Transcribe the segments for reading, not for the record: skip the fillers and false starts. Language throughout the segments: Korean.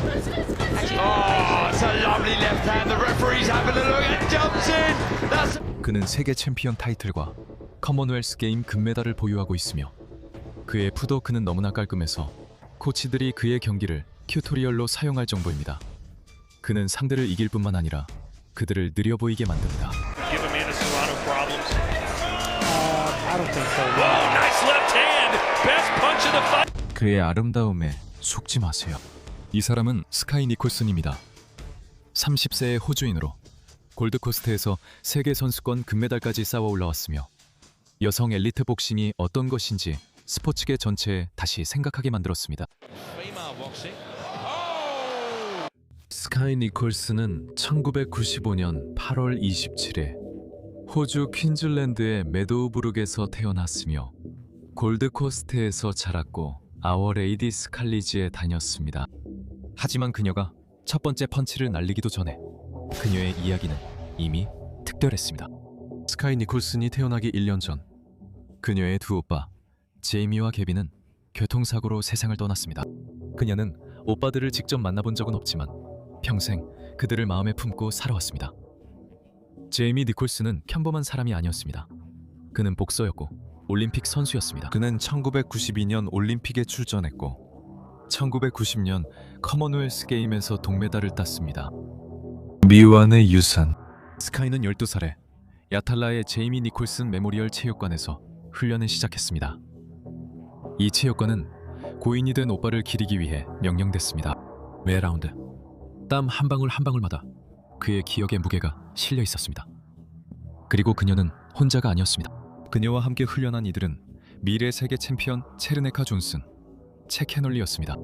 it's a lovely left hand. The referee's having a look and jumps in. That's 그는 세계 챔피언 타이틀과 커먼웰스 게임 금메달을 보유하고 있으며 그의 풋워크는 너무나 깔끔해서 코치들이 그의 경기를 튜토리얼로 사용할 정도입니다. 그는 상대를 이길 뿐만 아니라 그들을 느려 보이게 만듭니다. Give him into Serrano problems. I don't think so. Oh, nice left hand. Best punch of the fight. 그의 아름다움에 속지 마세요. 이 사람은 스카이 니콜슨입니다. 30세의 호주인으로 골드코스트에서 세계 선수권 금메달까지 쌓아 올라왔으며 여성 엘리트 복싱이 어떤 것인지 스포츠계 전체에 다시 생각하게 만들었습니다. Female boxing. 스카이 니콜슨은 1995년 8월 27일 호주 퀸즐랜드의 메도우브룩에서 태어났으며 골드코스트에서 자랐고 아워레이디스 칼리지에 다녔습니다. 하지만 그녀가 첫 번째 펀치를 날리기도 전에 그녀의 이야기는 이미 특별했습니다. 스카이 니콜슨이 태어나기 1년 전 그녀의 두 오빠 제이미와 개비는 교통사고로 세상을 떠났습니다. 그녀는 오빠들을 직접 만나본 적은 없지만 평생 그들을 마음에 품고 살아왔습니다. 제이미 니콜슨은 평범한 사람이 아니었습니다. 그는 복서였고 올림픽 선수였습니다. 그는 1992년 올림픽에 출전했고 1990년 커먼웰스 게임에서 동메달을 땄습니다. 미완의 유산. 스카이는 12살에 야탈라의 제이미 니콜슨 메모리얼 체육관에서 훈련을 시작했습니다. 이 체육관은 고인이 된 오빠를 기리기 위해 명령됐습니다. 매 라운드 땀 한 방울 한 방울마다 그의 기억의 무게가 실려 있었습니다. 그리고 그녀는 혼자가 아니었습니다. 그녀와 함께 훈련한 이들은 미래 세계 챔피언 체르네카 존슨, 채 캐널리였습니다.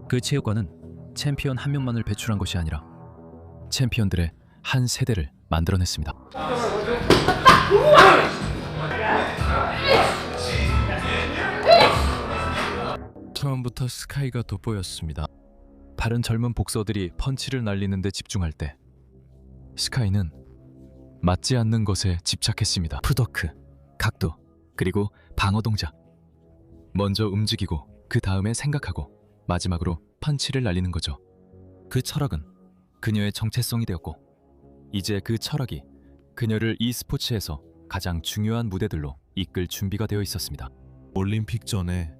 그 체육관은 챔피언 한 명만을 배출한 것이 아니라 챔피언들의 한 세대를 만들어냈습니다. 처음부터 스카이가 돋보였습니다. 다른 젊은 복서들이 펀치를 날리는 데 집중할 때 스카이는 맞지 않는 것에 집착했습니다. 풋워크, 각도, 그리고 방어 동작. 먼저 움직이고 그 다음에 생각하고 마지막으로 펀치를 날리는 거죠. 그 철학은 그녀의 정체성이 되었고 이제 그 철학이 그녀를 이 스포츠에서 가장 중요한 무대들로 이끌 준비가 되어 있었습니다. 올림픽 전에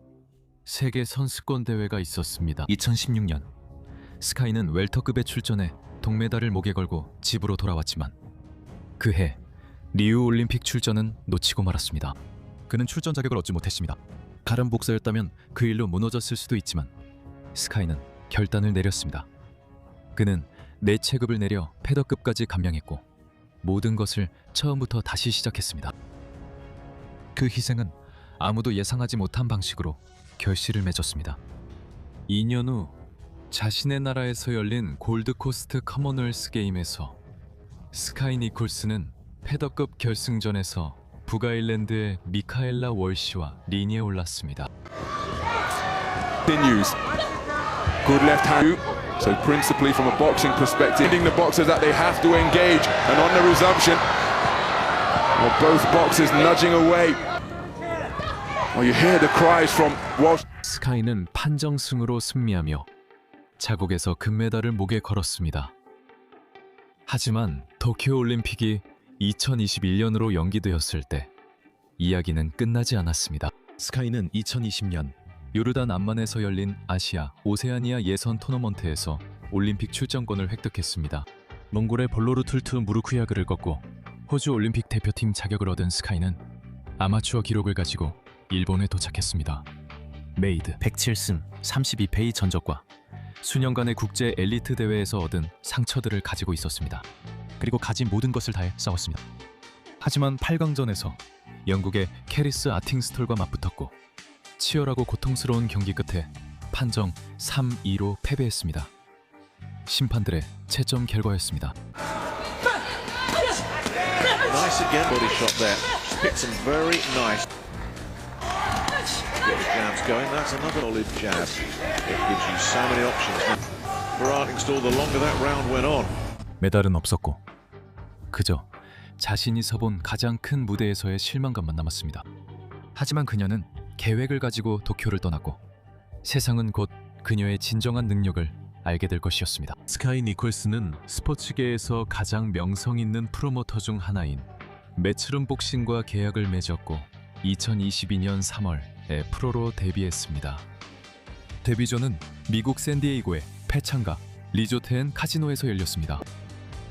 세계 선수권 대회가 있었습니다. 2016년 스카이는 웰터급에 출전해 동메달을 목에 걸고 집으로 돌아왔지만 그해 리우 올림픽 출전은 놓치고 말았습니다. 그는 출전 자격을 얻지 못했습니다. 다른 복서였다면 그 일로 무너졌을 수도 있지만 스카이는 결단을 내렸습니다. 그는 4체급을 내려 패더급까지 감량했고 모든 것을 처음부터 다시 시작했습니다. 그 희생은 아무도 예상하지 못한 방식으로 결실을 맺었습니다. 2년 후 자신의 나라에서 열린 골드코스트 커먼웰스 게임에서 스카이 니콜슨은 패더급 결승전에서 북아일랜드의 미카엘라 월시와 링에 올랐습니다. Continues. Good left hand. So principally from a boxing perspective, hitting the boxers that they have to engage, and on the resumption, well, both boxers nudging away. Well, you hear the cries from Walsh. 스카이는 판정승으로 승리하며 자국에서 금메달을 목에 걸었습니다. 하지만 도쿄 올림픽이 2021년으로 연기되었을 때 이야기는 끝나지 않았습니다. 스카이는 2020년 요르단 암만에서 열린 아시아 오세아니아 예선 토너먼트에서 올림픽 출전권을 획득했습니다. 몽골의 볼로르 툴투 무르쿠야그를 꺾고 호주 올림픽 대표팀 자격을 얻은 스카이는 아마추어 기록을 가지고 일본에 도착했습니다. 메이드 107승 32패의 전적과 수년간의 국제 엘리트 대회에서 얻은 상처들을 가지고 있었습니다. 그리고 가진 모든 것을 다해 싸웠습니다. 하지만 8강전에서 영국의 캐리스 아팅스톨과 맞붙었고 치열하고 고통스러운 경기 끝에 판정 3-2로 패배했습니다. 심판들의 채점 결과였습니다. Nice again, body shot there. Picked some very nice. Get the jabs going. That's another solid jab. It gives you so many options. For Artingstall, the longer that round went on. 메달은 없었고 그저 자신이 서본 가장 큰 무대에서의 실망감만 남았습니다. 하지만 그녀는 계획을 가지고 도쿄를 떠났고 세상은 곧 그녀의 진정한 능력을 알게 될 것이었습니다. 스카이 니콜스는 스포츠계에서 가장 명성 있는 프로모터 중 하나인 매치룸 복싱과 계약을 맺었고 2022년 3월에 프로로 데뷔했습니다. 데뷔전은 미국 샌디에이고의 패창가 리조테엔 카지노에서 열렸습니다.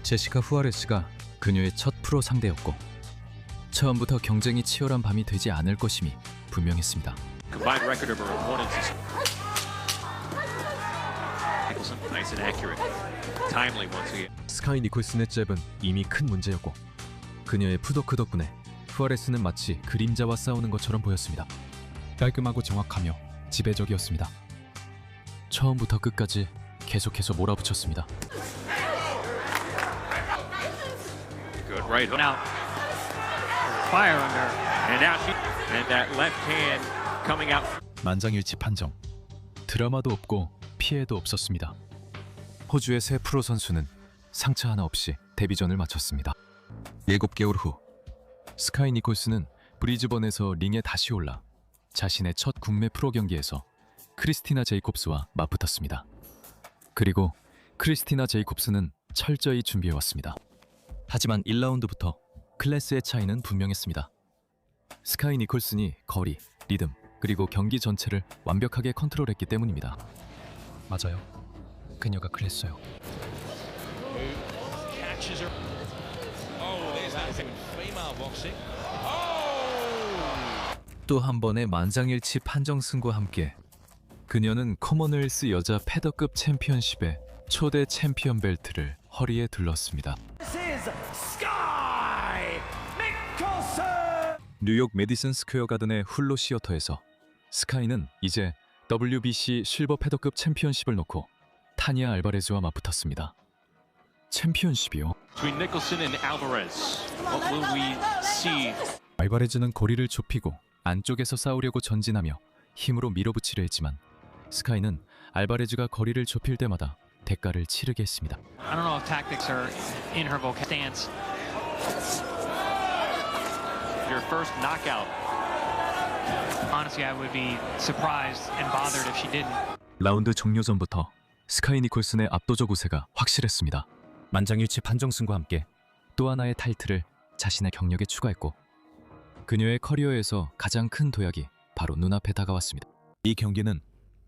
제시카 후아레스가 그녀의 첫 프로 상대였고 처음부터 경쟁이 치열한 밤이 되지 않을 것임이 분명했습니다. Combined record of her opponents. Nicholson, nice and accurate. Timely once again. 스카이 니콜슨의 잽은 이미 큰 문제였고 그녀의 푸더크 덕분에 후아레스는 마치 그림자와 싸우는 것처럼 보였습니다. 깔끔하고 정확하며 지배적이었습니다. 처음부터 끝까지 계속해서 몰아붙였습니다. Good right hook. Now, fire under, and now she, and that left hand coming out. 만장일치 판정. 드라마도 없고 피해도 없었습니다. 호주의 새 프로 선수는 상처 하나 없이 데뷔전을 마쳤습니다. 7개월 후 스카이 니콜스는 브리즈번에서 링에 다시 올라 자신의 첫 국내 프로 경기에서 크리스티나 제이콥스와 맞붙었습니다. 그리고 크리스티나 제이콥스는 철저히 준비해왔습니다. 하지만 1라운드부터 클래스의 차이는 분명했습니다. 스카이 니콜슨이 거리, 리듬, 그리고 경기 전체를 완벽하게 컨트롤했기 때문입니다. 맞아요. 그녀가 그랬어요. Catches her. Oh, that's female boxing. 또 한 번의 만장일치 판정 승과 함께 그녀는 커먼웰스 여자 패더급 챔피언십의 초대 챔피언 벨트를 허리에 둘렀습니다. 뉴욕 메디슨 스퀘어 가든의 훌로 시어터에서 스카이는 이제 WBC 실버 패더급 챔피언십을 놓고 타니아 알바레즈와 맞붙었습니다. 챔피언십이요? Between Nicholson and Alvarez, what will we see? 알바레즈는 거리를 좁히고 안쪽에서 싸우려고 전진하며 힘으로 밀어붙이려 했지만 스카이는 알바레즈가 거리를 좁힐 때마다 대가를 치르게 했습니다. I don't know if tactics are in her stance. Your first knockout. Honestly, I would be surprised and bothered if she didn't. 라운드 종료 전부터 스카이 니콜슨의 압도적 우세가 확실했습니다. 만장일치 판정승과 함께 또 하나의 타이틀을 자신의 경력에 추가했고 그녀의 커리어에서 가장 큰 도약이 바로 눈앞에 다가왔습니다. 이 경기는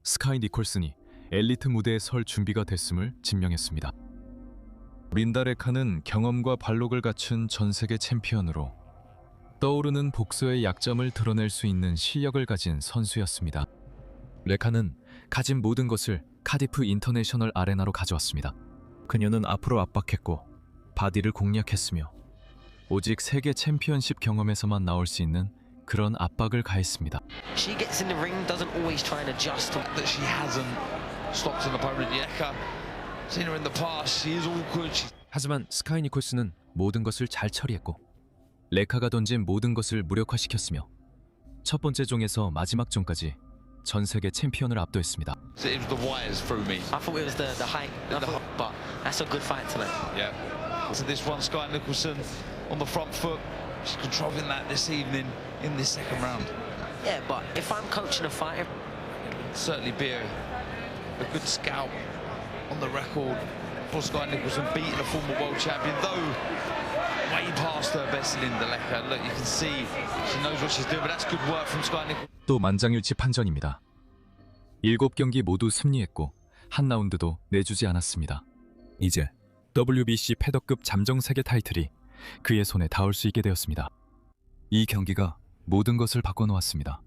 스카이 니콜슨이 엘리트 무대에 설 준비가 됐음을 증명했습니다. 린다 레카는 경험과 발록을 갖춘 전 세계 챔피언으로 떠오르는 복서의 약점을 드러낼 수 있는 실력을 가진 선수였습니다. 레카는 가진 모든 것을 카디프 인터내셔널 아레나로 가져왔습니다. 그녀는 앞으로 압박했고 바디를 공략했으며 오직 세계 챔피언십 경험에서만 나올 수 있는 그런 압박을 가했습니다. She gets in the ring, doesn't always try and adjust to That she hasn't stopped an opponent yet. Seen her in the past. She is awkward. 하지만 스카이 니콜슨은 모든 것을 잘 처리했고 레카가 던진 모든 것을 무력화시켰으며 첫 번째 종에서 마지막 종까지 전 세계 챔피언을 압도했습니다. It was the wires through me. I thought it was the height, but that's a good fight tonight. Yeah. So this one, Sky Nicholson on the front foot. She's controlling that this evening in this second round. Yeah, but if I'm coaching a fighter, It would certainly be a good scout on the record for Sky Nicholson beating a former world champion, though way past her best in Indaleka. Look, you can see she knows what she's doing, but that's good work from Sky Nicholson. 또 만장일치 판전입니다. 7경기 모두 승리했고 한 라운드도 내주지 않았습니다. 이제 WBC 패더급 잠정 세계 타이틀이 그의 손에 닿을 수 있게 되었습니다. 이 경기가 모든 것을 바꿔놓았습니다.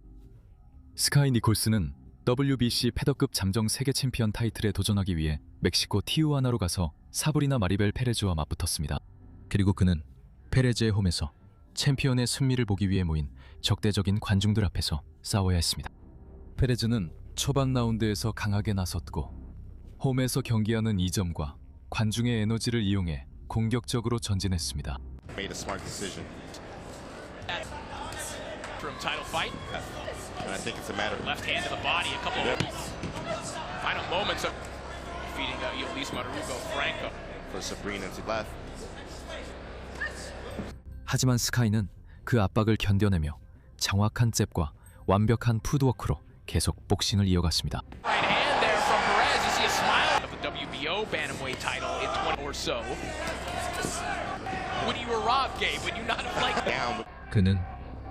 스카이 니콜스는 WBC 패더급 잠정 세계 챔피언 타이틀에 도전하기 위해 멕시코 티우아나로 가서 사브리나 마리벨 페레즈와 맞붙었습니다. 그리고 그는 페레즈의 홈에서 챔피언의 승리를 보기 위해 모인 적대적인 관중들 앞에서 싸워야 했습니다. 페레즈는 초반 라운드에서 강하게 나섰고 홈에서 경기하는 이점과 관중의 에너지를 이용해 공격적으로 전진했습니다. Made a smart decision. From title fight. And I think it's a matter of Left hand to the body. A couple of final moments of defeating Elise Marugo Franco. for Sabrina to left. 하지만 스카이는 그 압박을 견뎌내며 정확한 잽과 완벽한 푸드워크로 계속 복싱을 이어갔습니다. Right hand there from Perez. You see a smile of the WBO bantamweight title in 20 or so. When you were Rob, Gabe, when you not have like Down. 그는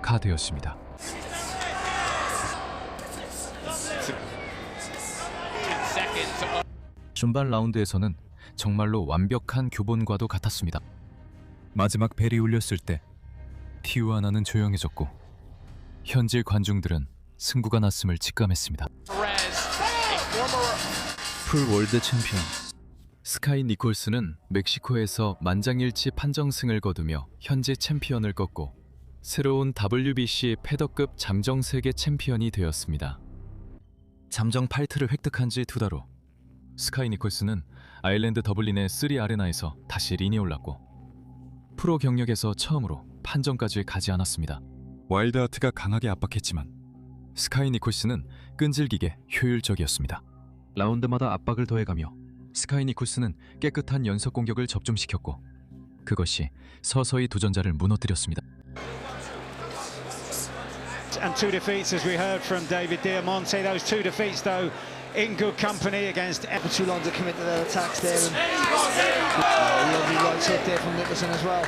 카드였습니다. 10 seconds. 중반 라운드에서는 정말로 완벽한 교본과도 같았습니다. 마지막 벨이 울렸을 때 티우아나는 조용해졌고 현지 관중들은 승부가 났음을 직감했습니다. 풀 월드 챔피언 스카이 니콜스는 멕시코에서 만장일치 판정승을 거두며 현재 챔피언을 꺾고 새로운 WBC 패더급 잠정 세계 챔피언이 되었습니다. 잠정 8트를 획득한 지 2달 후 스카이 니콜스는 아일랜드 더블린의 3 아레나에서 다시 링에 올랐고 프로 경력에서 처음으로 판정까지 가지 않았습니다. 와일드하트가 강하게 압박했지만 스카이 니콜스는 끈질기게 효율적이었습니다. 라운드마다 압박을 더해가며 스카이 니콜스는 깨끗한 연속 공격을 접점시켰고 그것이 서서히 도전자를 무너뜨렸습니다. And 2 defeats, as we heard from David Diamante. Those 2 defeats, though, in good company against too long to commit to their attacks there. And lovely right hook there from Nicholson as well.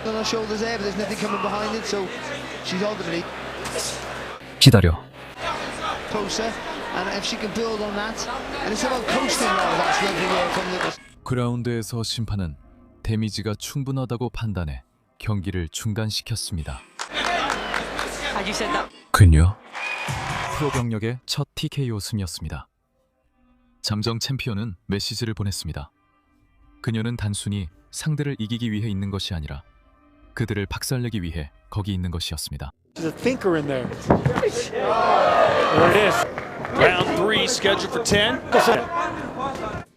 On her shoulders there, but there's nothing coming behind it, so she's ultimately 기다려. closer. And if she can build on that, and it's about coasting now, that's lovely there from Nicholson. 그라운드에서 심판은 데미지가 충분하다고 판단해 경기를 중단시켰습니다. 그녀 프로 경력의 첫 TKO 승이었습니다. 잠정 챔피언은 메시지를 보냈습니다. 그녀는 단순히 상대를 이기기 위해 있는 것이 아니라 그들을 박살내기 위해 거기 있는 것이었습니다. There's a thinker in there. There it is. Round 3 scheduled for 10.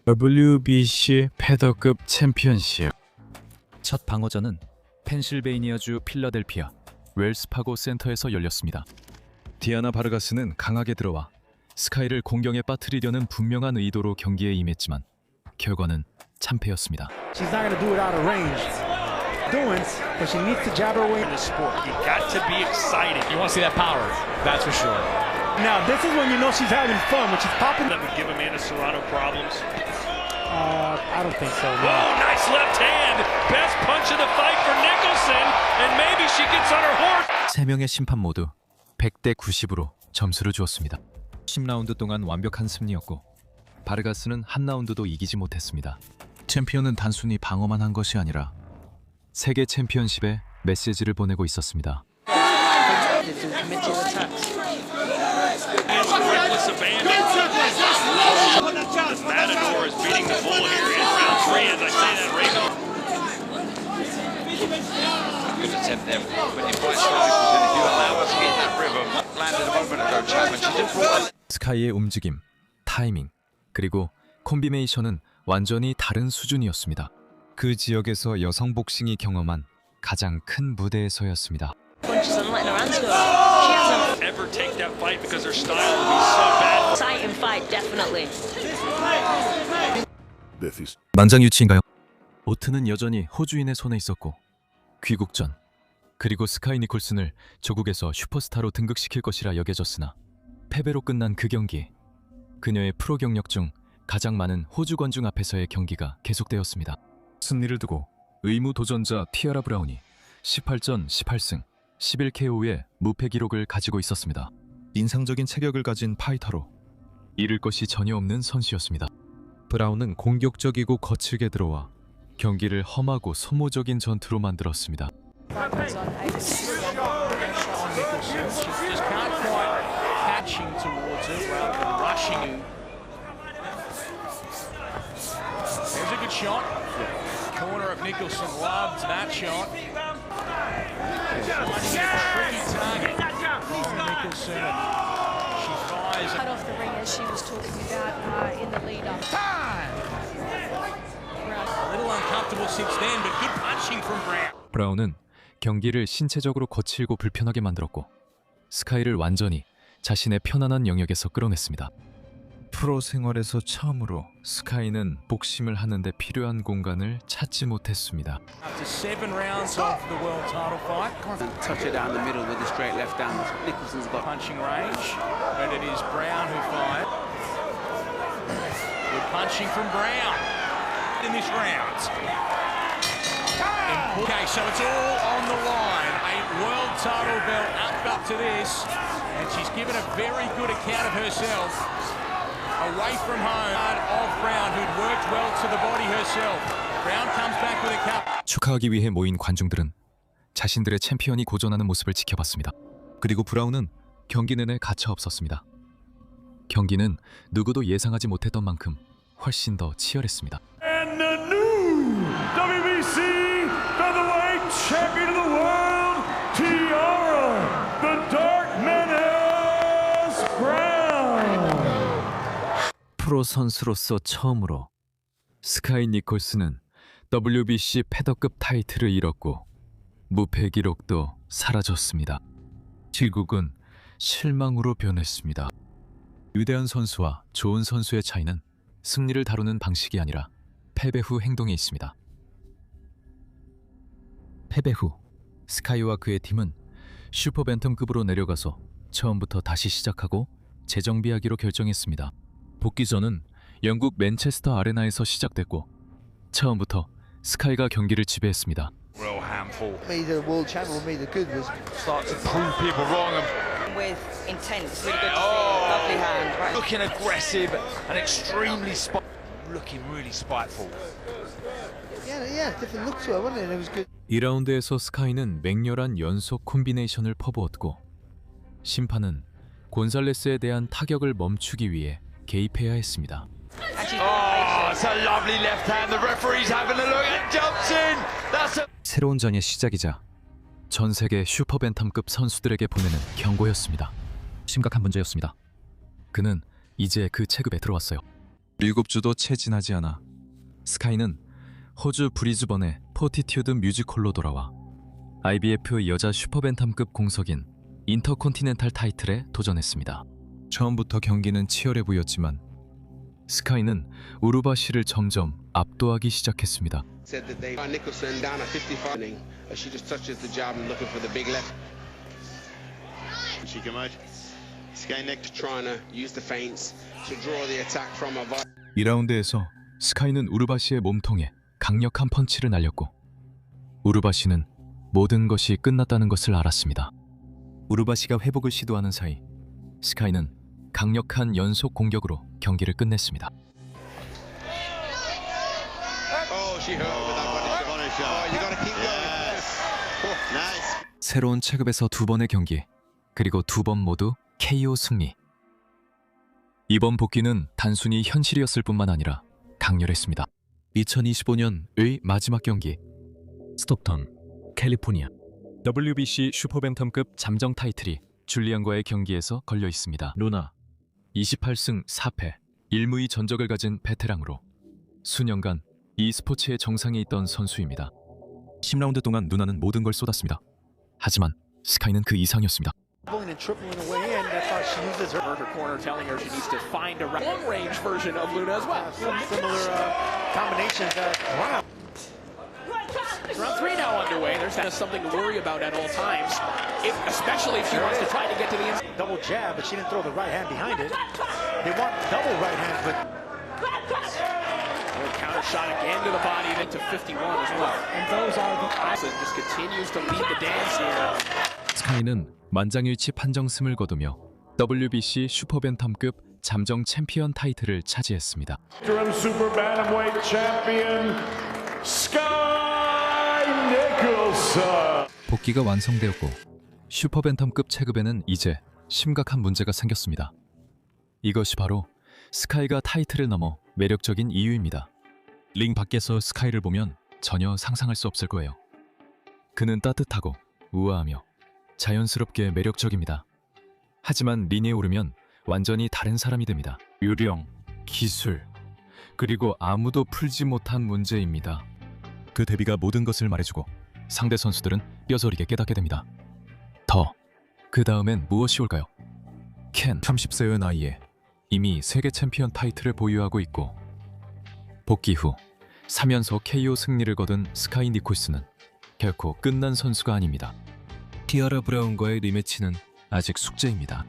WBC 패더급 챔피언십 첫 방어전은 펜실베이니아주 필라델피아 웰스파고 센터에서 열렸습니다. 디아나 바르가스는 강하게 들어와 스카이를 공경에 빠뜨리려는 분명한 의도로 경기에 임했지만 결과는 참패였습니다. She's not going to do it out of range. Doing, but she needs to jab her way in the sport. You got to be excited. You want to see that power, that's for sure. Now this is when you know she's having fun, when she's popping. That would give Amanda Serrano problems. I don't think so. No. Oh, nice left hand. Best punch of the fight for Nicholson. And maybe she gets on her horse. 3명의 심판 모두 100대 90으로 점수를 주었습니다. 10라운드 동안 완벽한 승리였고 바르가스는 한 라운드도 이기지 못했습니다. 챔피언은 단순히 방어만 한 것이 아니라 세계 챔피언십에 메시지를 보내고 있었습니다. Matador is beating the bull here in round 3 as I say that, Reagan. Good attempt there. When you fight Nicholson, if you allow us to get in that rhythm, landed a moment ago, Chapman. She did brought 스카이의 움직임, 타이밍, 그리고 콤비네이션은 완전히 다른 수준이었습니다. 그 지역에서 여성 복싱이 경험한 가장 큰 무대에서였습니다. Ever take that fight because her style will be so bad. Exciting fight, definitely. 만장일치인가요? 오트는 여전히 호주인의 손에 있었고 귀국전 그리고 스카이 니콜슨을 조국에서 슈퍼스타로 등극시킬 것이라 여겨졌으나 패배로 끝난 그 경기 그녀의 프로 경력 중 가장 많은 호주 관중 앞에서의 경기가 계속되었습니다. 승리를 두고 의무 도전자 티아라 브라운이 18전 18승 11KO의 무패 기록을 가지고 있었습니다. 인상적인 체격을 가진 파이터로 잃을 것이 전혀 없는 선수였습니다. 브라운은 공격적이고 거칠게 들어와 경기를 험하고 소모적인 전투로 만들었습니다. Corner of Nicholson loved that shot. Finding a tricky target for Nicholson. She fires. Cut off the ring as she was talking about in the lead-up. Time! A little uncomfortable since then, but good punching from Brown. 브라운은 경기를 신체적으로 거칠고 불편하게 만들었고 스카이를 완전히 자신의 편안한 영역에서 끌어냈습니다. 프로 생활에서 처음으로 스카이는 복싱을 하는데 필요한 공간을 찾지 못했습니다. After 7 rounds of the world title fight, Touch it down the middle with a straight left hand. Nicholson's got punching range, and it is Brown who fired. punching from Brown in this round. Okay, so it's all on the line. A world title belt up to this, and she's given a very good account of herself. Away from home of Brown, who'd worked well to the body herself. Brown comes back with a cup. 축하하기 위해 모인 관중들은 자신들의 챔피언이 고전하는 모습을 지켜봤습니다. 그리고 브라운은 경기 내내 가차 없었습니다. 경기는 누구도 예상하지 못했던 만큼 훨씬 더 치열했습니다. And the new WBC Featherweight Champion of the World, Tiara, the Dark Menace Brown. 프로 선수로서 처음으로 스카이 니콜스는 WBC 패더급 타이틀을 잃었고 무패 기록도 사라졌습니다. 결국은 실망으로 변했습니다. 위대한 선수와 좋은 선수의 차이는 승리를 다루는 방식이 아니라 패배 후 행동에 있습니다. 패배 후 스카이와 그의 팀은 슈퍼밴텀급으로 내려가서 처음부터 다시 시작하고 재정비하기로 결정했습니다. 복귀전은 영국 맨체스터 아레나에서 시작됐고 처음부터 스카이가 경기를 지배했습니다. Real handful. Made the world champion, made the good was Start to prove people wrong. With intense, really good to see. Lovely hand. Right. Looking aggressive and extremely looking really spiteful. yeah, different look to her, wasn't it? It was good. 2라운드에서 스카이는 맹렬한 연속 콤비네이션을 퍼부었고 심판은 곤살레스에 대한 타격을 멈추기 위해 개입해야 했습니다. Oh, it's a lovely left hand. The referee's having a look and jumps in. That's a... 새로운 전의 시작이자 전 세계 슈퍼밴tam급 선수들에게 보내는 경고였습니다. 심각한 문제였습니다. 그는 이제 그 체급에 들어왔어요. 7주도 채 지나지 않아 스카이는 호주 브리즈번의 포티튜드 뮤지컬로 돌아와 IBF 여자 슈퍼밴tam급 공석인 인터컨티넨탈 타이틀에 도전했습니다. 처음부터 경기는 치열해 보였지만 스카이는 우르바시를 점점 압도하기 시작했습니다. Said that they Nicholson down at 55. She just touches the jab and looking for the big left. She can emerge. Sky Nick trying to use the feints to draw the attack from her. 2라운드에서 스카이는 우르바시의 몸통에 강력한 펀치를 날렸고 우르바시는 모든 것이 끝났다는 것을 알았습니다. 우르바시가 회복을 시도하는 사이 스카이는 강력한 연속 공격으로 경기를 끝냈습니다. 새로운 체급에서 2번의 경기, 그리고 2번 모두 KO 승리. 이번 복귀는 단순히 현실이었을 뿐만 아니라 강렬했습니다. 2025년의 마지막 경기, 스톡턴, 캘리포니아. WBC 슈퍼밴tam급 잠정 타이틀이 줄리안과의 경기에서 걸려 있습니다. 루나, 28승 4패, 1무의 전적을 가진 베테랑으로 수년간 이 스포츠의 정상에 있던 선수입니다. 10라운드 동안 누나는 모든 걸 쏟았습니다. 하지만 스카이는 그 이상이었습니다. And tripling away in, that's how she uses her corner, telling her she needs to find a long-range version of Luna as well. Similar combinations. Round 3 now underway. There's something to worry about at all times, especially if she wants to try to get to the inside. Double jab, but she didn't throw the right hand behind it. They want double right hand, but Counter shot again to the body, then to 51 as well. And those are the eyes. Just continues to lead the dance here. 스카이는 만장일치 판정승을 거두며 WBC 슈퍼밴tam급 잠정 챔피언 타이틀을 차지했습니다. Super Bantamweight Champion Sky Nicholson. 복귀가 완성되었고 슈퍼밴tam급 체급에는 이제 심각한 문제가 생겼습니다. 이것이 바로 스카이가 타이틀을 넘어 매력적인 이유입니다. 링 밖에서 스카이를 보면 전혀 상상할 수 없을 거예요. 그는 따뜻하고 우아하며 자연스럽게 매력적입니다. 하지만 링에 오르면 완전히 다른 사람이 됩니다. 요령, 기술, 그리고 아무도 풀지 못한 문제입니다. 그 대비가 모든 것을 말해주고 상대 선수들은 뼈저리게 깨닫게 됩니다. 그 다음엔 무엇이 올까요? 켄, 30세의 나이에 이미 세계 챔피언 타이틀을 보유하고 있고 복귀 후 3연속 KO 승리를 거둔 스카이 니콜스는 결코 끝난 선수가 아닙니다. 티아라 브라운과의 리매치는 아직 숙제입니다.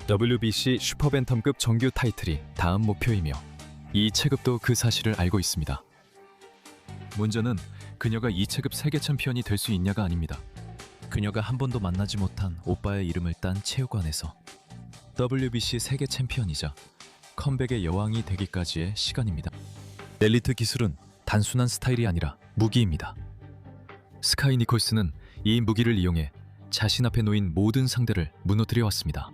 WBC 슈퍼밴tam급 정규 타이틀이 다음 목표이며 이 체급도 그 사실을 알고 있습니다. 문제는 그녀가 이 체급 세계 챔피언이 될 수 있냐가 아닙니다. 그녀가 한 번도 만나지 못한 오빠의 이름을 딴 체육관에서 WBC 세계 챔피언이자 컴백의 여왕이 되기까지의 시간입니다. 엘리트 기술은 단순한 스타일이 아니라 무기입니다. 스카이 니콜스는 이 무기를 이용해 자신 앞에 놓인 모든 상대를 무너뜨려 왔습니다.